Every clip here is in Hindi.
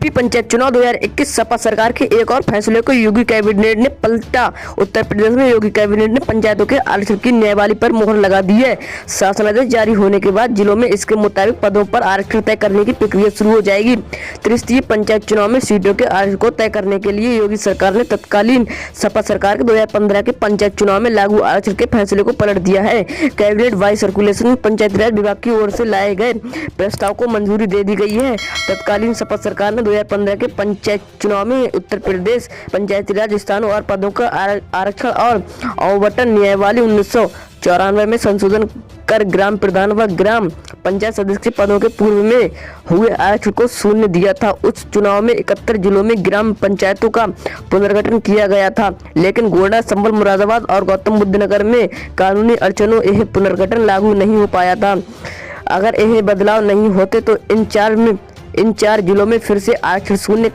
यूपी पंचायत चुनाव 2021 सपा सरकार के एक और फैसले को योगी कैबिनेट ने पलटा। उत्तर प्रदेश में योगी कैबिनेट ने पंचायतों के आरक्षण की न्यायवाली पर मुहर लगा दी है। शासनादेश जारी होने के बाद जिलों में इसके मुताबिक पदों पर आरक्षण तय करने की प्रक्रिया शुरू हो जाएगी। त्रिस्तरीय पंचायत चुनाव में सीटों के आरक्षण को तय करने के लिए योगी सरकार ने तत्कालीन सपा सरकार के 2015 के पंचायत चुनाव में लागू आरक्षण के फैसले को पलट दिया है। कैबिनेट वाइस सर्कुलेशन में पंचायती राज विभाग की ओर से लाए गए प्रस्ताव को मंजूरी दे दी गई है। तत्कालीन सपा सरकार ने 2015 के पंचायत चुनाव में उत्तर प्रदेश पंचायती राज स्थानों और पदों का आरक्षण और आवंटन न्यायवाली 1994 में संशोधन कर ग्राम प्रधान व ग्राम पंचायत सदस्य के पदों के पूर्व में हुए आरक्षण को शून्य दिया था। उस चुनाव में 71 जिलों में ग्राम पंचायतों का पुनर्गठन किया गया था, लेकिन गोंडा, संभल, मुरादाबाद और गौतम बुद्ध नगर में कानूनी अड़चनों यह पुनर्गठन लागू नहीं हो पाया था। अगर यह बदलाव नहीं होते तो इन चार जिलों में फिर से आरक्षण शून्य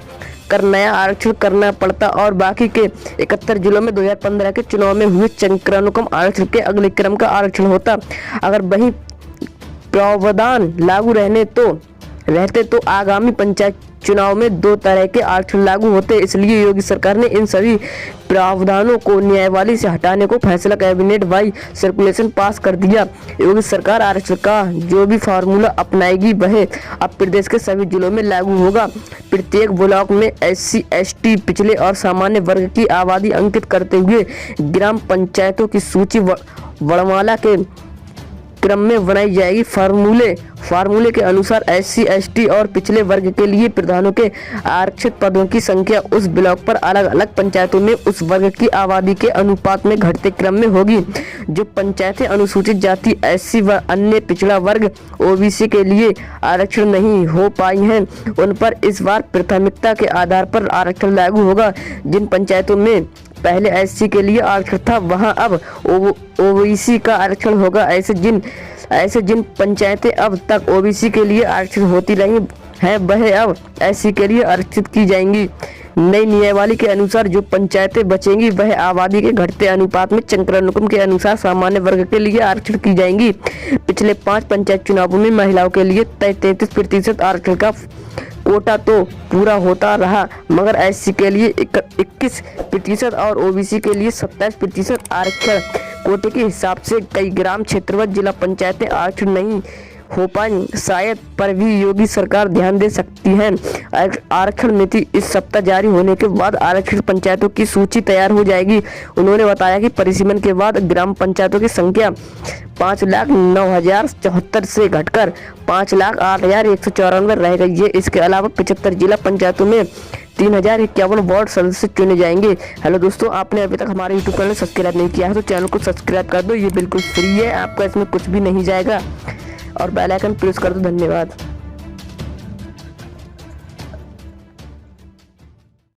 कर नया आरक्षण करना पड़ता और बाकी के 71 जिलों में 2015 के चुनाव में हुए चक्रानुक्रम आरक्षण के अगले क्रम का आरक्षण होता। अगर वही प्रावधान लागू रहते तो आगामी पंचायत चुनाव में दो तरह के आरक्षण लागू होते। इसलिए योगी सरकार ने इन सभी प्रावधानों को न्यायवाली से हटाने को फैसला कैबिनेट वाइज सर्कुलेशन पास कर दिया। योगी सरकार आरक्षण का जो भी फार्मूला अपनाएगी वह अब प्रदेश के सभी जिलों में लागू होगा। प्रत्येक ब्लॉक में SC, ST, पिछले और सामान्य वर्ग की आबादी अंकित करते हुए ग्राम पंचायतों की सूची वर्णमाला के क्रम में बनाई जाएगी। फार्मूले के अनुसार SC, ST और पिछले वर्ग के लिए प्रधानों के आरक्षित पदों की संख्या उस ब्लॉक पर अलग अलग पंचायतों में उस वर्ग की आबादी के अनुपात में घटते क्रम में होगी। जो पंचायतें अनुसूचित जाति SC व अन्य पिछड़ा वर्ग OBC के लिए आरक्षण नहीं हो पाई हैं, उन पर इस बार प्राथमिकता के आधार पर आरक्षण लागू होगा। जिन पंचायतों में पहले SC के लिए आरक्षण था वहां अब OBC का आरक्षण होगा। ऐसे जिन पंचायतें अब तक OBC के लिए आरक्षण होती रही हैं वह अब SC के लिए आरक्षित की जाएंगी। नई नियमावली के अनुसार जो पंचायतें बचेंगी वह आबादी के घटते अनुपात में चक्रानुक्रम के अनुसार सामान्य वर्ग के लिए आरक्षण की जाएंगी। पिछले 5 पंचायत चुनावों में महिलाओं के लिए 33% आरक्षण का कोटा तो पूरा होता रहा, मगर SC के लिए 21% और OBC के लिए 27% आरक्षण कोटे के हिसाब से कई ग्राम क्षेत्र व जिला पंचायतें आरक्षण नहीं हो पाई। शायद पर भी योगी सरकार ध्यान दे सकती है। आरक्षण नीति इस सप्ताह जारी होने के बाद आरक्षित पंचायतों की सूची तैयार हो जाएगी। उन्होंने बताया कि परिसीमन के बाद ग्राम पंचायतों की संख्या 5,09,074 से घटकर 5,08,194 रह गई है। इसके अलावा 75 जिला पंचायतों में 3,051 वार्ड सदस्य चुने जाएंगे। हेलो दोस्तों, आपने अभी तक हमारे यूट्यूब चैनल सब्सक्राइब नहीं किया है तो चैनल को सब्सक्राइब कर दो। ये बिल्कुल फ्री है, आपका इसमें कुछ भी नहीं जाएगा और बेल आइकन प्रेस कर दो। धन्यवाद।